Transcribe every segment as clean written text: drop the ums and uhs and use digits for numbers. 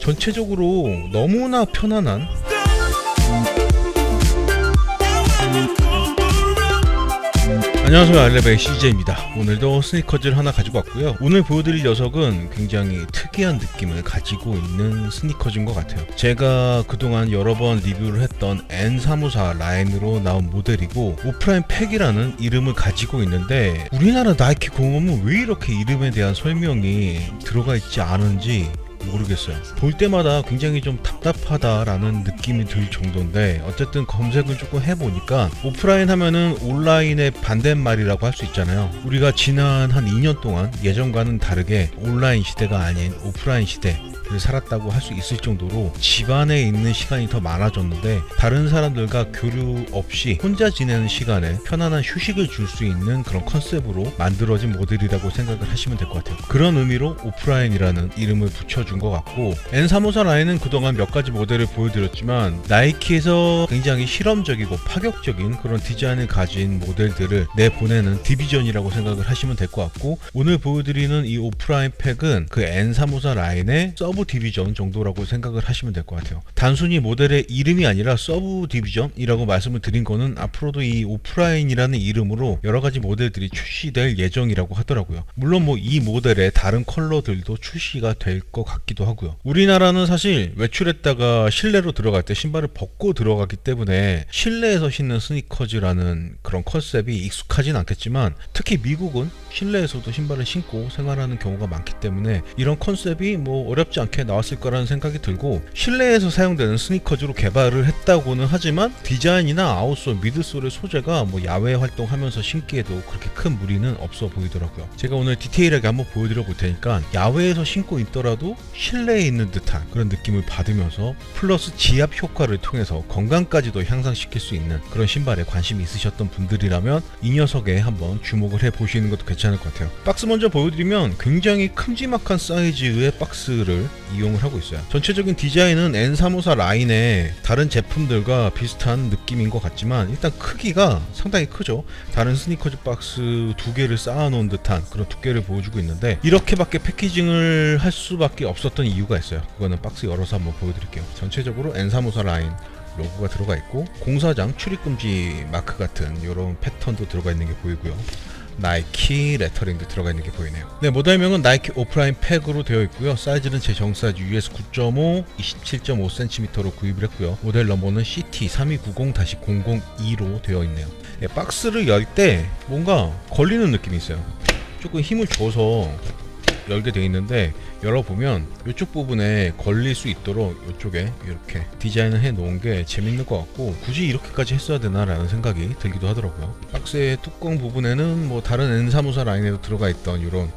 전체적으로 너무나 편안한, 안녕하세요, 알레베의 CJ입니다. 오늘도 스니커즈를 하나 가지고 왔고요. 오늘 보여드릴 녀석은 굉장히 특이한 느낌을 가지고 있는 스니커즈인 것 같아요. 제가 그동안 여러 번 리뷰를 했던 N354 라인으로 나온 모델이고, 오프라인 팩이라는 이름을 가지고 있는데 우리나라 나이키 공홈은 왜 이렇게 이름에 대한 설명이 들어가 있지 않은지 모르겠어요. 볼 때마다 굉장히 좀 답답하다라는 느낌이 들 정도인데, 어쨌든 검색을 조금 해보니까 오프라인 하면은 온라인의 반대말이라고 할 수 있잖아요. 우리가 지난 한 2년 동안 예전과는 다르게 온라인 시대가 아닌 오프라인 시대를 살았다고 할 수 있을 정도로 집안에 있는 시간이 더 많아졌는데, 다른 사람들과 교류 없이 혼자 지내는 시간에 편안한 휴식을 줄 수 있는 그런 컨셉으로 만들어진 모델이라고 생각을 하시면 될 것 같아요. 그런 의미로 오프라인이라는 이름을 붙여준 것 같고, N354 라인은 그동안 몇 가지 모델을 보여드렸지만 나이키에서 굉장히 실험적이고 파격적인 그런 디자인을 가진 모델들을 내보내는 디비전이라고 생각을 하시면 될 것 같고, 오늘 보여드리는 이 오프라인 팩은 그 N354 라인의 서브 디비전 정도라고 생각을 하시면 될 것 같아요. 단순히 모델의 이름이 아니라 서브 디비전이라고 말씀을 드린 거는 앞으로도 이 오프라인이라는 이름으로 여러 가지 모델들이 출시될 예정이라고 하더라고요. 물론 뭐 이 모델의 다른 컬러들도 출시가 될 것 같기도 하고요. 우리나라는 사실 외출했다가 실내로 들어갈 때 신발을 벗고 들어가기 때문에 실내에서 신는 스니커즈라는 그런 컨셉이 익숙하진 않겠지만, 특히 미국은 실내에서도 신발을 신고 생활하는 경우가 많기 때문에 이런 컨셉이 뭐 어렵지 않게 나왔을 거라는 생각이 들고, 실내에서 사용되는 스니커즈로 개발을 했다고는 하지만 디자인이나 아웃솔, 미드솔의 소재가 뭐 야외 활동하면서 신기에도 그렇게 큰 무리는 없어 보이더라고요. 제가 오늘 디테일하게 한번 보여드려 볼 테니까 야외에서 신고 있더라도 실내에 있는 듯한 그런 느낌을 받으면서 플러스 지압 효과를 통해서 건강까지도 향상시킬 수 있는 그런 신발에 관심이 있으셨던 분들이라면 이 녀석에 한번 주목을 해보시는 것도 괜찮을 것 같아요. 박스 먼저 보여드리면 굉장히 큼지막한 사이즈의 박스를 이용을 하고 있어요. 전체적인 디자인은 N354 라인의 다른 제품들과 비슷한 느낌인 것 같지만 일단 크기가 상당히 크죠. 다른 스니커즈 박스 두 개를 쌓아놓은 듯한 그런 두께를 보여주고 있는데, 이렇게밖에 패키징을 할 수밖에 없었던 이유가 있어요. 그거는 박스 열어서 한번 보여드릴게요. 전체적으로 N354 라인 로고가 들어가 있고, 공사장 출입금지 마크 같은 이런 패턴도 들어가 있는 게 보이고요. 나이키 레터링도 들어가 있는 게 보이네요. 네, 모델명은 나이키 오프라인 팩으로 되어 있고요. 사이즈는 제 정사이즈 US 9.5, 27.5cm로 구입을 했고요. 모델 넘버는 CT3290-002로 되어 있네요. 네, 박스를 열 때 뭔가 걸리는 느낌이 있어요. 조금 힘을 줘서 열게 되어 있는데, 열어보면 이쪽 부분에 걸릴 수 있도록 이쪽에 이렇게 디자인을 해 놓은 게 재밌는 것 같고, 굳이 이렇게까지 했어야 되나 라는 생각이 들기도 하더라고요. 박스의 뚜껑 부분에는 뭐 다른 N354 라인에도 들어가 있던 이런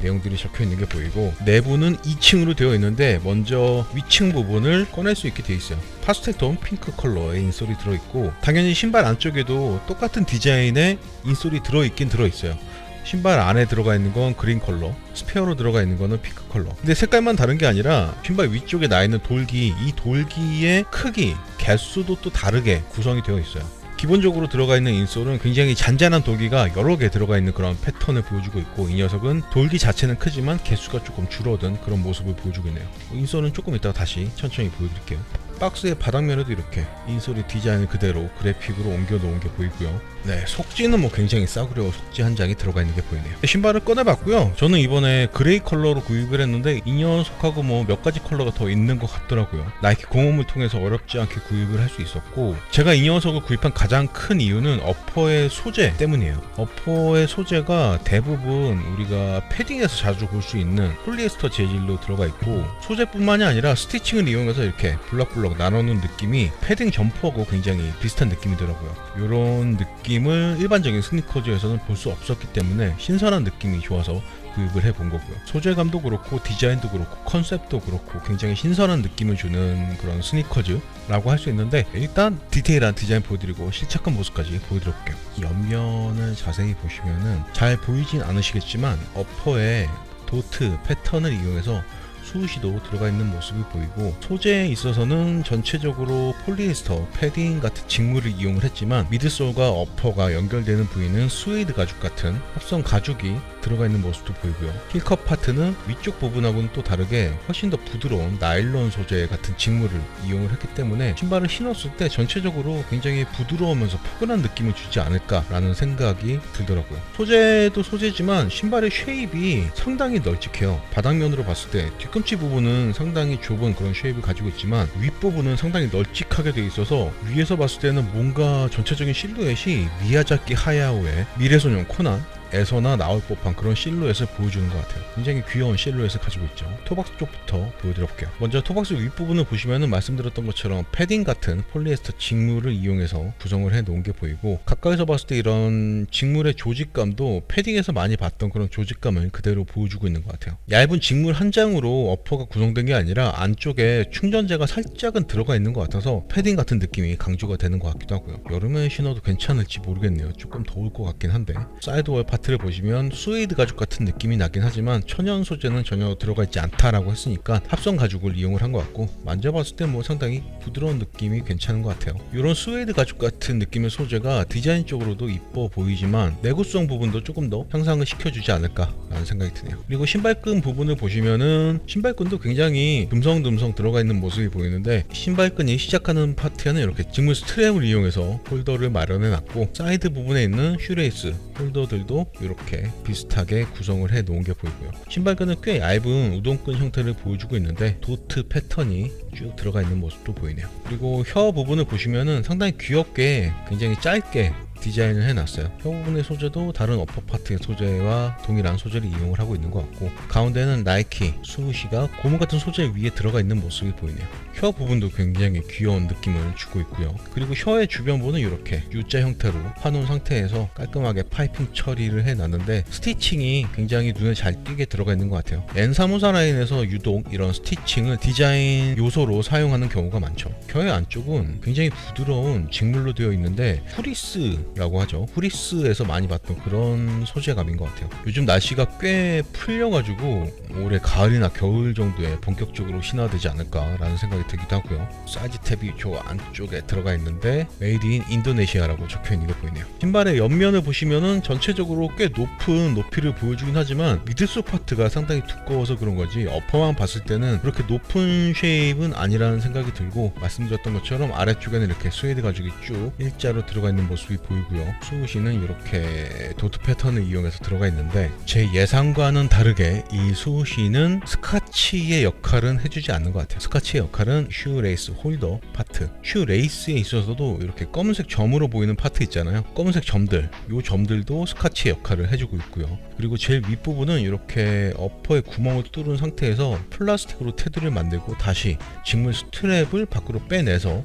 내용들이 적혀 있는 게 보이고, 내부는 2층으로 되어 있는데 먼저 위층 부분을 꺼낼 수 있게 되어 있어요. 파스텔톤 핑크 컬러의 인솔이 들어있고, 당연히 신발 안쪽에도 똑같은 디자인의 인솔이 들어있긴 들어있어요. 신발 안에 들어가 있는 건 그린 컬러, 스페어로 들어가 있는 거는 핑크 컬러. 근데 색깔만 다른 게 아니라 신발 위쪽에 나 있는 돌기, 이 돌기의 크기, 개수도 또 다르게 구성이 되어 있어요. 기본적으로 들어가 있는 인솔은 굉장히 잔잔한 돌기가 여러 개 들어가 있는 그런 패턴을 보여주고 있고, 이 녀석은 돌기 자체는 크지만 개수가 조금 줄어든 그런 모습을 보여주고 있네요. 인솔은 조금 이따가 다시 천천히 보여드릴게요. 박스의 바닥면에도 이렇게 인솔이 디자인을 그대로 그래픽으로 옮겨 놓은 게 보이고요. 네, 속지는 뭐 굉장히 싸구려 속지 한 장이 들어가 있는 게 보이네요. 신발을 꺼내봤고요. 저는 이번에 그레이 컬러로 구입을 했는데 이 녀석하고 뭐 몇 가지 컬러가 더 있는 것 같더라고요. 나이키 공홈을 통해서 어렵지 않게 구입을 할 수 있었고, 제가 이 녀석을 구입한 가장 큰 이유는 어퍼의 소재 때문이에요. 어퍼의 소재가 대부분 우리가 패딩에서 자주 볼 수 있는 폴리에스터 재질로 들어가 있고, 소재뿐만이 아니라 스티칭을 이용해서 이렇게 블럭블럭 나눠놓은 느낌이 패딩 점퍼하고 굉장히 비슷한 느낌이더라고요. 이런 느낌을 일반적인 스니커즈에서는 볼 수 없었기 때문에 신선한 느낌이 좋아서 구입을 해본 거고요. 소재감도 그렇고 디자인도 그렇고 컨셉도 그렇고 굉장히 신선한 느낌을 주는 그런 스니커즈라고 할 수 있는데, 일단 디테일한 디자인 보여드리고 실착한 모습까지 보여드려 볼게요. 옆면을 자세히 보시면은 잘 보이진 않으시겠지만 어퍼에 도트 패턴을 이용해서 수우시도 들어가 있는 모습이 보이고, 소재에 있어서는 전체적으로 폴리에스터, 패딩 같은 직물을 이용을 했지만 미드솔과 어퍼가 연결되는 부위는 스웨이드 가죽 같은 합성 가죽이 들어가 있는 모습도 보이고요. 힐컵 파트는 위쪽 부분하고는 또 다르게 훨씬 더 부드러운 나일론 소재 같은 직물을 이용을 했기 때문에 신발을 신었을 때 전체적으로 굉장히 부드러우면서 포근한 느낌을 주지 않을까라는 생각이 들더라고요. 소재도 소재지만 신발의 쉐입이 상당히 널찍해요. 바닥면으로 봤을 때 뒤꿈치 부분은 상당히 좁은 그런 쉐입을 가지고 있지만 윗부분은 상당히 널찍하게 되어 있어서 위에서 봤을 때는 뭔가 전체적인 실루엣이 미야자키 하야오의 미래소년 코난 에서나 나올 법한 그런 실루엣을 보여주는 것 같아요. 굉장히 귀여운 실루엣을 가지고 있죠. 토박스 쪽부터 보여드려볼게요. 먼저 토박스 윗부분을 보시면은 말씀드렸던 것처럼 패딩 같은 폴리에스터 직물을 이용해서 구성을 해 놓은 게 보이고, 가까이서 봤을 때 이런 직물의 조직감도 패딩에서 많이 봤던 그런 조직감을 그대로 보여주고 있는 것 같아요. 얇은 직물 한 장으로 어퍼가 구성된 게 아니라 안쪽에 충전재가 살짝은 들어가 있는 것 같아서 패딩 같은 느낌이 강조가 되는 것 같기도 하고요. 여름에 신어도 괜찮을지 모르겠네요. 조금 더울 것 같긴 한데, 사이드월 파트를 보시면 스웨이드 가죽 같은 느낌이 나긴 하지만 천연 소재는 전혀 들어가 있지 않다라고 했으니까 합성 가죽을 이용을 한 것 같고, 만져봤을 때 뭐 상당히 부드러운 느낌이 괜찮은 것 같아요. 이런 스웨이드 가죽 같은 느낌의 소재가 디자인적으로도 이뻐 보이지만 내구성 부분도 조금 더 향상을 시켜주지 않을까라는 생각이 드네요. 그리고 신발끈 부분을 보시면은 신발끈도 굉장히 듬성듬성 들어가 있는 모습이 보이는데, 신발끈이 시작하는 파트에는 이렇게 직물 스트랩을 이용해서 홀더를 마련해 놨고, 사이드 부분에 있는 슈레이스 홀더들도 이렇게 비슷하게 구성을 해 놓은 게 보이고요. 신발끈은 꽤 얇은 우동끈 형태를 보여주고 있는데 도트 패턴이 쭉 들어가 있는 모습도 보이네요. 그리고 혀 부분을 보시면은 상당히 귀엽게 굉장히 짧게 디자인을 해놨어요. 혀 부분의 소재도 다른 어퍼 파트의 소재와 동일한 소재를 이용을 하고 있는 것 같고, 가운데는 나이키, 수우시가 고무 같은 소재 위에 들어가 있는 모습이 보이네요. 혀 부분도 굉장히 귀여운 느낌을 주고 있고요. 그리고 혀의 주변부는 이렇게 U자 형태로 파놓은 상태에서 깔끔하게 파이핑 처리를 해놨는데, 스티칭이 굉장히 눈에 잘 띄게 들어가 있는 것 같아요. N354 라인에서 유독 이런 스티칭을 디자인 요소로 사용하는 경우가 많죠. 혀의 안쪽은 굉장히 부드러운 직물로 되어 있는데 후리스라고 하죠. 후리스에서 많이 봤던 그런 소재감인 것 같아요. 요즘 날씨가 꽤 풀려가지고 올해 가을이나 겨울 정도에 본격적으로 신어야 되지 않을까라는 생각이 들기도 하고요. 사이즈 탭이 저 안쪽에 들어가 있는데 메이드 인 인도네시아라고 적혀 있는 게 보이네요. 신발의 옆면을 보시면은 전체적으로 꽤 높은 높이를 보여주긴 하지만 미드솔 파트가 상당히 두꺼워서 그런 거지 어퍼만 봤을 때는 그렇게 높은 쉐입은 아니라는 생각이 들고, 말씀드렸던 것처럼 아래쪽에는 이렇게 스웨이드 가죽이 쭉 일자로 들어가 있는 모습이 보이고요. 수우시는 이렇게 도트 패턴을 이용해서 들어가 있는데, 제 예상과는 다르게 이 수우시는 스카치의 역할은 해주지 않는 것 같아요. 스카치의 역할은 슈 레이스 홀더 파트, 슈 레이스에 있어서도 이렇게 검은색 점으로 보이는 파트 있잖아요. 검은색 점들, 이 점들도 스카치의 역할을 해주고 있고요. 그리고 제일 윗부분은 이렇게 어퍼에 구멍을 뚫은 상태에서 플라스틱으로 테두리를 만들고 다시 직물 스트랩을 밖으로 빼내서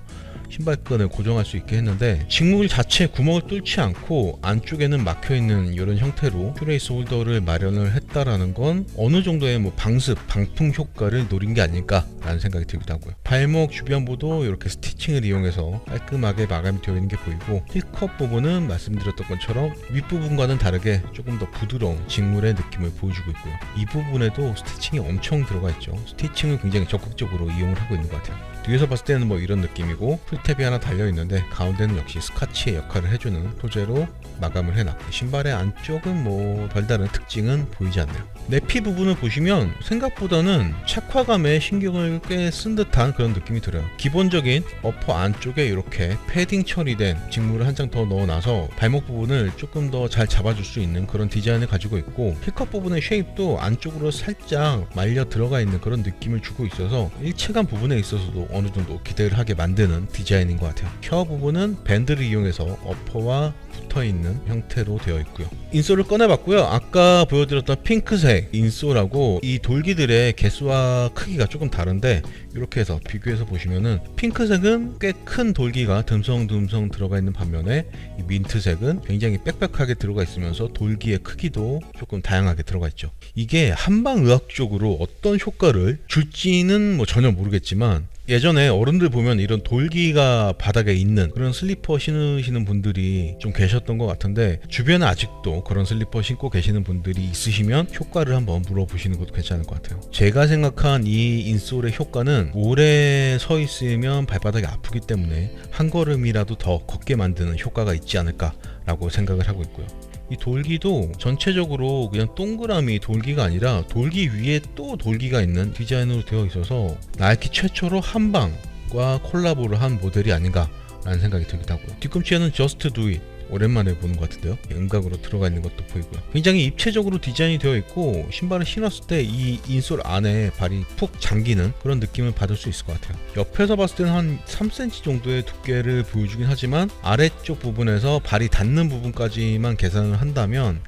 신발끈을 고정할 수 있게 했는데, 직물 자체에 구멍을 뚫지 않고 안쪽에는 막혀있는 이런 형태로 슈레이스 홀더를 마련을 했다라는 건 어느 정도의 뭐 방습, 방풍 효과를 노린 게 아닐까라는 생각이 들기도 하고요. 발목 주변부도 이렇게 스티칭을 이용해서 깔끔하게 마감이 되어 있는 게 보이고, 힐컵 부분은 말씀드렸던 것처럼 윗부분과는 다르게 조금 더 부드러운 직물의 느낌을 보여주고 있고요. 이 부분에도 스티칭이 엄청 들어가 있죠. 스티칭을 굉장히 적극적으로 이용을 하고 있는 것 같아요. 뒤에서 봤을 때는 뭐 이런 느낌이고, 풀탭이 하나 달려있는데 가운데는 역시 스카치의 역할을 해주는 소재로 마감을 해놨고, 신발의 안쪽은 뭐 별다른 특징은 보이지 않네요. 내피 부분을 보시면 생각보다는 착화감에 신경을 꽤 쓴 듯한 그런 느낌이 들어요. 기본적인 어퍼 안쪽에 이렇게 패딩 처리된 직물을 한 장 더 넣어놔서 발목 부분을 조금 더 잘 잡아줄 수 있는 그런 디자인을 가지고 있고, 힐컵 부분의 쉐입도 안쪽으로 살짝 말려 들어가 있는 그런 느낌을 주고 있어서 일체감 부분에 있어서도 어느 정도 기대를 하게 만드는 디자인인 것 같아요. 혀 부분은 밴드를 이용해서 어퍼와 붙어있는 형태로 되어 있고요. 인솔을 꺼내봤고요. 아까 보여드렸던 핑크색 인솔하고 이 돌기들의 개수와 크기가 조금 다른데, 이렇게 해서 비교해서 보시면은 핑크색은 꽤 큰 돌기가 듬성듬성 들어가 있는 반면에 이 민트색은 굉장히 빽빽하게 들어가 있으면서 돌기의 크기도 조금 다양하게 들어가 있죠. 이게 한방의학적으로 어떤 효과를 줄지는 뭐 전혀 모르겠지만 예전에 어른들 보면 이런 돌기가 바닥에 있는 그런 슬리퍼 신으시는 분들이 좀 계셨던 것 같은데, 주변에 아직도 그런 슬리퍼 신고 계시는 분들이 있으시면 효과를 한번 물어보시는 것도 괜찮을 것 같아요. 제가 생각한 이 인솔의 효과는 오래 서 있으면 발바닥이 아프기 때문에 한 걸음이라도 더 걷게 만드는 효과가 있지 않을까라고 생각을 하고 있고요. 이 돌기도 전체적으로 그냥 동그라미 돌기가 아니라 돌기 위에 또 돌기가 있는 디자인으로 되어 있어서 나이키 최초로 한방과 콜라보를 한 모델이 아닌가 라는 생각이 들기도 하고요. 뒤꿈치에는 Just Do It, 오랜만에 보는 것 같은데요. 음각으로 들어가 있는 것도 보이고요. 굉장히 입체적으로 디자인이 되어 있고, 신발을 신었을 때 이 인솔 안에 발이 푹 잠기는 그런 느낌을 받을 수 있을 것 같아요. 옆에서 봤을 때는 한 3cm 정도의 두께를 보여주긴 하지만 아래쪽 부분에서 발이 닿는 부분까지만 계산을 한다면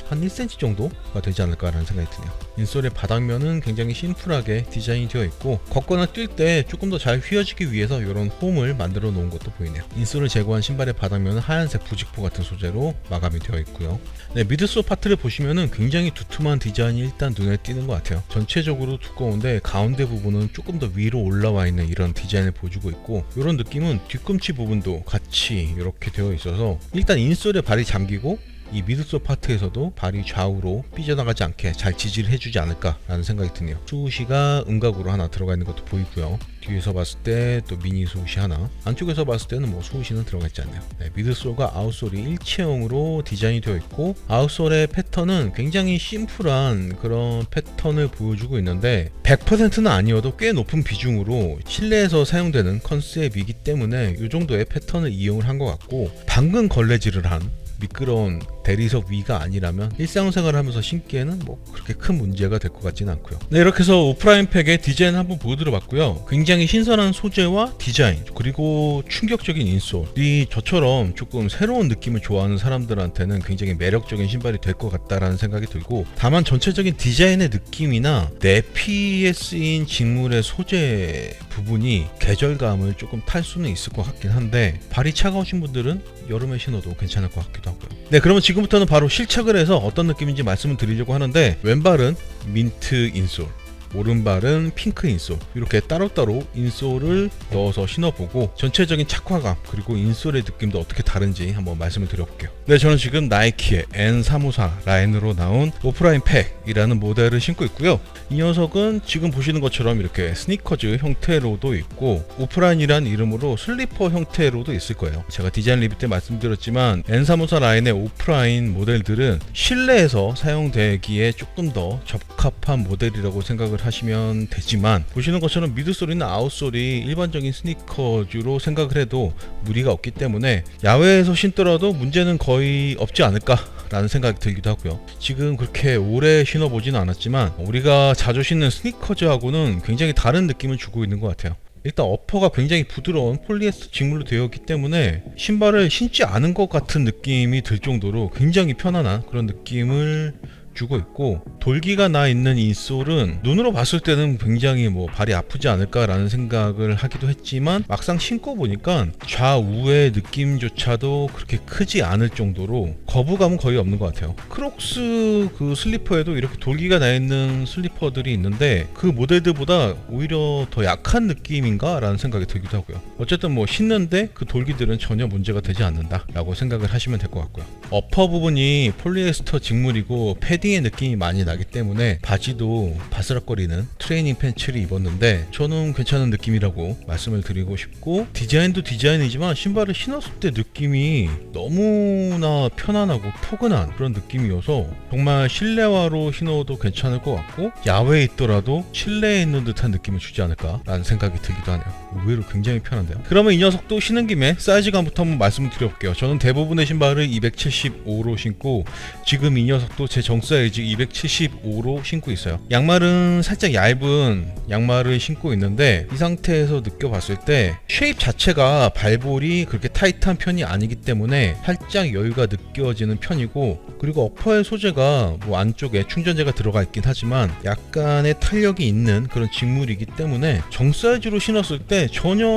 한 1cm 정도가 되지 않을까라는 생각이 드네요. 인솔의 바닥면은 굉장히 심플하게 디자인이 되어 있고, 걷거나 뛸 때 조금 더 잘 휘어지기 위해서 이런 홈을 만들어 놓은 것도 보이네요. 인솔을 제거한 신발의 바닥면은 하얀색 부직포 같은 소재로 마감이 되어 있고요. 네, 미드솔 파트를 보시면은 굉장히 두툼한 디자인이 일단 눈에 띄는 것 같아요. 전체적으로 두꺼운데 가운데 부분은 조금 더 위로 올라와 있는 이런 디자인을 보여주고 있고, 이런 느낌은 뒤꿈치 부분도 같이 이렇게 되어 있어서 일단 인솔에 발이 잠기고 이 미드솔 파트에서도 발이 좌우로 삐져나가지 않게 잘 지지를 해주지 않을까라는 생각이 드네요. 수우시가 음각으로 하나 들어가 있는 것도 보이고요. 뒤에서 봤을 때 또 미니 수우시 하나, 안쪽에서 봤을 때는 뭐 수우시는 들어가 있지 않네요. 네, 미드솔과 아웃솔이 일체형으로 디자인이 되어 있고, 아웃솔의 패턴은 굉장히 심플한 그런 패턴을 보여주고 있는데 100%는 아니어도 꽤 높은 비중으로 실내에서 사용되는 컨셉이기 때문에 이 정도의 패턴을 이용을 한 것 같고, 방금 걸레질을 한 미끄러운 대리석 위가 아니라면 일상생활을 하면서 신기에는 뭐 그렇게 큰 문제가 될 것 같지는 않고요. 네, 이렇게 해서 오프라인 팩의 디자인 한번 보여드려 봤고요. 굉장히 신선한 소재와 디자인, 그리고 충격적인 인솔이 저처럼 조금 새로운 느낌을 좋아하는 사람들한테는 굉장히 매력적인 신발이 될 것 같다라는 생각이 들고, 다만 전체적인 디자인의 느낌이나 내피에 쓰인 직물의 소재 부분이 계절감을 조금 탈 수는 있을 것 같긴 한데, 발이 차가우신 분들은 여름에 신어도 괜찮을 것 같기도 하고요. 네, 그러면 지금부터는 바로 실착을 해서 어떤 느낌인지 말씀을 드리려고 하는데, 왼발은 민트 인솔, 오른발은 핑크 인솔, 이렇게 따로따로 인솔을 넣어서 신어보고 전체적인 착화감 그리고 인솔의 느낌도 어떻게 다른지 한번 말씀을 드려볼게요. 네, 저는 지금 나이키의 N354 라인으로 나온 오프라인 팩이라는 모델을 신고 있고요. 이 녀석은 지금 보시는 것처럼 이렇게 스니커즈 형태로도 있고, 오프라인이란 이름으로 슬리퍼 형태로도 있을 거예요. 제가 디자인 리뷰 때 말씀드렸지만 N354 라인의 오프라인 모델들은 실내에서 사용되기에 조금 더 적합한 모델이라고 생각을 하시면 되지만, 보시는 것처럼 미드솔이나 아웃솔이 일반적인 스니커즈로 생각을 해도 무리가 없기 때문에 야외에서 신더라도 문제는 거의 없지 않을까 라는 생각이 들기도 하고요. 지금 그렇게 오래 신어보지는 않았지만 우리가 자주 신는 스니커즈하고는 굉장히 다른 느낌을 주고 있는 것 같아요. 일단 어퍼가 굉장히 부드러운 폴리에스터 직물로 되어 있기 때문에 신발을 신지 않은 것 같은 느낌이 들 정도로 굉장히 편안한 그런 느낌을 주고 있고, 돌기가 나 있는 인솔은 눈으로 봤을 때는 굉장히 뭐 발이 아프지 않을까라는 생각을 하기도 했지만, 막상 신고 보니까 좌우의 느낌조차도 그렇게 크지 않을 정도로 거부감은 거의 없는 것 같아요. 크록스 그 슬리퍼에도 이렇게 돌기가 나 있는 슬리퍼들이 있는데 그 모델들보다 오히려 더 약한 느낌인가 라는 생각이 들기도 하고요. 어쨌든 뭐 신는데 그 돌기들은 전혀 문제가 되지 않는다 라고 생각을 하시면 될 것 같고요. 어퍼 부분이 폴리에스터 직물이고 패딩의 느낌이 많이 나기 때문에 바지도 바스락거리는 트레이닝 팬츠를 입었는데 저는 괜찮은 느낌이라고 말씀을 드리고 싶고, 디자인도 디자인이지만 신발을 신었을 때 느낌이 너무나 편안하고 포근한 그런 느낌이어서 정말 실내화로 신어도 괜찮을 것 같고, 야외에 있더라도 실내에 있는 듯한 느낌을 주지 않을까 라는 생각이 들기도 하네요. 의외로 굉장히 편한데요. 그러면 이 녀석도 신은 김에 사이즈감부터 한번 말씀을 드려볼게요. 저는 대부분의 신발을 275로 신고, 지금 이 녀석도 제 정 사이즈 275로 신고 있어요. 양말은 살짝 얇은 양말을 신고 있는데, 이 상태에서 느껴봤을 때 쉐입 자체가 발볼이 그렇게 타이트한 편이 아니기 때문에 살짝 여유가 느껴지는 편이고, 그리고 어퍼의 소재가 뭐 안쪽에 충전재가 들어가 있긴 하지만 약간의 탄력이 있는 그런 직물이기 때문에 정 사이즈로 신었을 때 전혀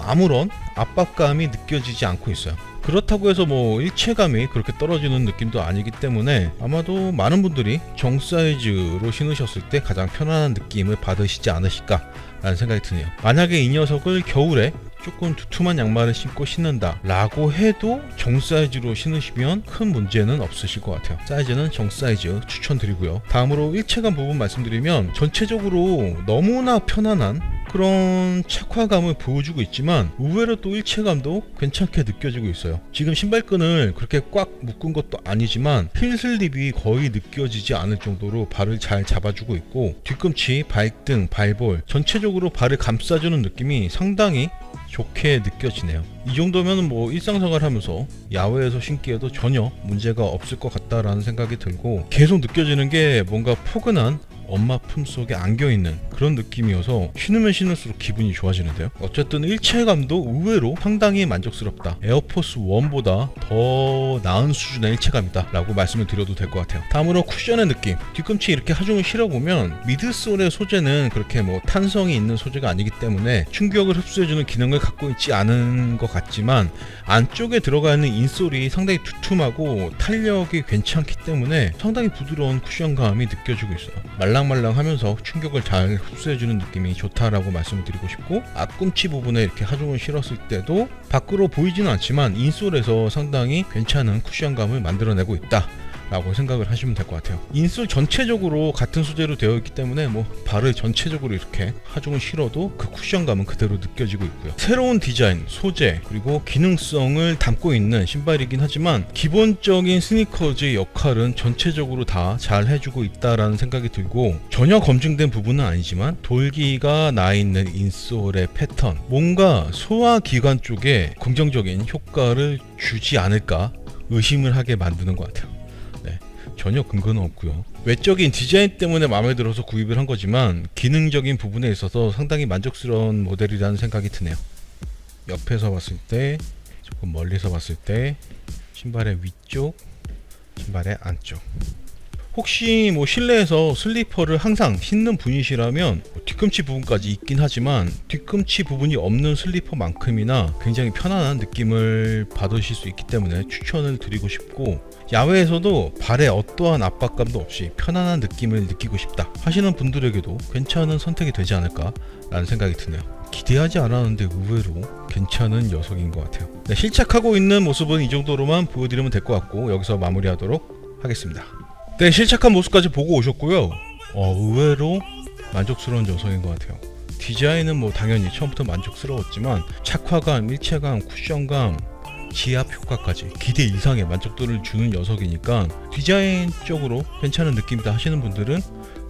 아무런 압박감이 느껴지지 않고 있어요. 그렇다고 해서 뭐 일체감이 그렇게 떨어지는 느낌도 아니기 때문에 아마도 많은 분들이 정 사이즈로 신으셨을 때 가장 편안한 느낌을 받으시지 않으실까 라는 생각이 드네요. 만약에 이 녀석을 겨울에 조금 두툼한 양말을 신고 신는다 라고 해도 정 사이즈로 신으시면 큰 문제는 없으실 것 같아요. 사이즈는 정 사이즈 추천드리고요. 다음으로 일체감 부분 말씀드리면 전체적으로 너무나 편안한 그런 착화감을 보여주고 있지만 의외로 또 일체감도 괜찮게 느껴지고 있어요. 지금 신발끈을 그렇게 꽉 묶은 것도 아니지만 힐 슬립이 거의 느껴지지 않을 정도로 발을 잘 잡아주고 있고 뒤꿈치, 발등, 발볼 전체적으로 발을 감싸주는 느낌이 상당히 좋게 느껴지네요. 이 정도면 뭐 일상생활 하면서 야외에서 신기에도 전혀 문제가 없을 것 같다라는 생각이 들고 계속 느껴지는 게 뭔가 포근한 엄마 품속에 안겨있는 그런 느낌이어서 신으면 신을수록 기분이 좋아지는데요. 어쨌든 일체감도 의외로 상당히 만족스럽다. 에어포스 1보다 더 나은 수준의 일체감이다 라고 말씀을 드려도 될 것 같아요. 다음으로 쿠션의 느낌. 뒤꿈치 이렇게 하중을 실어보면 미드솔의 소재는 그렇게 뭐 탄성이 있는 소재가 아니기 때문에 충격을 흡수해주는 기능을 갖고 있지 않은 것 같지만 안쪽에 들어가 있는 인솔이 상당히 두툼하고 탄력이 괜찮기 때문에 상당히 부드러운 쿠션감이 느껴지고 있어요. 말랑말랑하면서 충격을 잘 흡수해주는 느낌이 좋다라고 말씀을 드리고 싶고 앞꿈치 부분에 이렇게 하중을 실었을 때도 밖으로 보이지는 않지만 인솔에서 상당히 괜찮은 쿠션감을 만들어내고 있다 라고 생각을 하시면 될 것 같아요. 인솔 전체적으로 같은 소재로 되어 있기 때문에 뭐 발을 전체적으로 이렇게 하중을 실어도 그 쿠션감은 그대로 느껴지고 있고요. 새로운 디자인, 소재 그리고 기능성을 담고 있는 신발이긴 하지만 기본적인 스니커즈의 역할은 전체적으로 다 잘 해주고 있다라는 생각이 들고 전혀 검증된 부분은 아니지만 돌기가 나 있는 인솔의 패턴 뭔가 소화기관 쪽에 긍정적인 효과를 주지 않을까 의심을 하게 만드는 것 같아요. 전혀 근거는 없고요. 외적인 디자인 때문에 마음에 들어서 구입을 한 거지만 기능적인 부분에 있어서 상당히 만족스러운 모델이라는 생각이 드네요. 옆에서 봤을 때 조금 멀리서 봤을 때 신발의 위쪽, 신발의 안쪽 혹시 뭐 실내에서 슬리퍼를 항상 신는 분이시라면 뒤꿈치 부분까지 있긴 하지만 뒤꿈치 부분이 없는 슬리퍼만큼이나 굉장히 편안한 느낌을 받으실 수 있기 때문에 추천을 드리고 싶고 야외에서도 발에 어떠한 압박감도 없이 편안한 느낌을 느끼고 싶다 하시는 분들에게도 괜찮은 선택이 되지 않을까 라는 생각이 드네요. 기대하지 않았는데 의외로 괜찮은 녀석인 것 같아요. 네, 실착하고 있는 모습은 이 정도로만 보여드리면 될 것 같고 여기서 마무리하도록 하겠습니다. 네, 실착한 모습까지 보고 오셨고요. 의외로 만족스러운 녀석인 것 같아요. 디자인은 뭐 당연히 처음부터 만족스러웠지만 착화감, 일체감, 쿠션감, 지압 효과까지 기대 이상의 만족도를 주는 녀석이니까 디자인적으로 괜찮은 느낌이다 하시는 분들은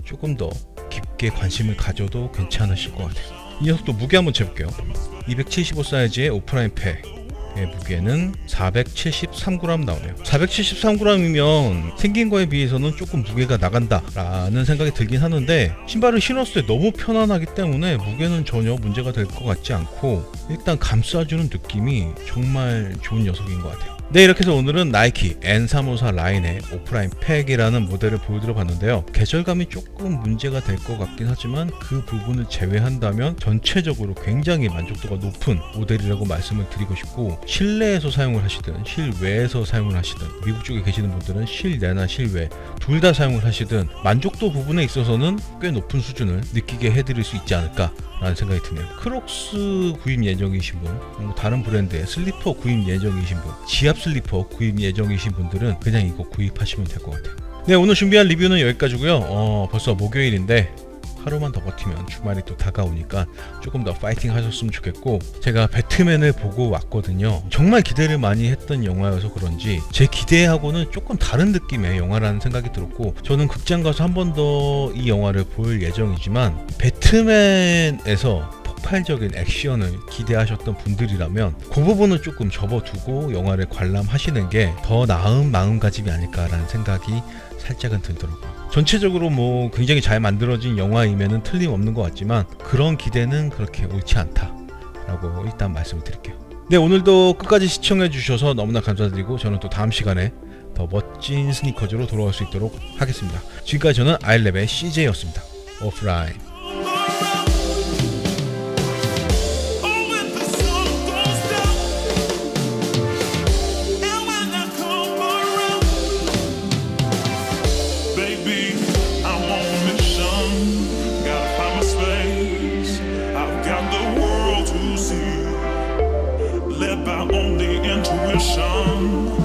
조금 더 깊게 관심을 가져도 괜찮으실 것 같아요. 이 녀석도 무게 한번 재볼게요. 275 사이즈의 오프라인 팩 무게는 473g 나오네요. 473g이면 생긴 거에 비해서는 조금 무게가 나간다 라는 생각이 들긴 하는데 신발을 신었을 때 너무 편안하기 때문에 무게는 전혀 문제가 될 것 같지 않고 일단 감싸주는 느낌이 정말 좋은 녀석인 것 같아요. 네, 이렇게 해서 오늘은 나이키 N354 라인의 오프라인 팩이라는 모델을 보여드려 봤는데요. 계절감이 조금 문제가 될 것 같긴 하지만 그 부분을 제외한다면 전체적으로 굉장히 만족도가 높은 모델이라고 말씀을 드리고 싶고 실내에서 사용을 하시든 실외에서 사용을 하시든 미국 쪽에 계시는 분들은 실내나 실외 둘 다 사용을 하시든 만족도 부분에 있어서는 꽤 높은 수준을 느끼게 해드릴 수 있지 않을까 라는 생각이 드네요. 크록스 구입 예정이신 분, 다른 브랜드의 슬리퍼 구입 예정이신 분, 지압 슬리퍼 구입 예정이신 분들은 그냥 이거 구입하시면 될 것 같아요. 네, 오늘 준비한 리뷰는 여기까지고요. 벌써 목요일인데 하루만 더 버티면 주말이 또 다가오니까 조금 더 파이팅 하셨으면 좋겠고 제가 배트맨을 보고 왔거든요. 정말 기대를 많이 했던 영화여서 그런지 제 기대하고는 조금 다른 느낌의 영화라는 생각이 들었고 저는 극장 가서 한 번 더 이 영화를 볼 예정이지만 배트맨에서 폭발적인 액션을 기대하셨던 분들이라면 그 부분은 조금 접어두고 영화를 관람하시는 게 더 나은 마음가짐이 아닐까라는 생각이 살짝은 들더라고요. 전체적으로 뭐 굉장히 잘 만들어진 영화임에는 틀림없는 것 같지만 그런 기대는 그렇게 옳지 않다라고 일단 말씀을 드릴게요. 네, 오늘도 끝까지 시청해 주셔서 너무나 감사드리고 저는 또 다음 시간에 더 멋진 스니커즈로 돌아올 수 있도록 하겠습니다. 지금까지 저는 아일랩의 CJ였습니다. 오프라인. Baby, I'm on a mission. Gotta find my space. my only intuition.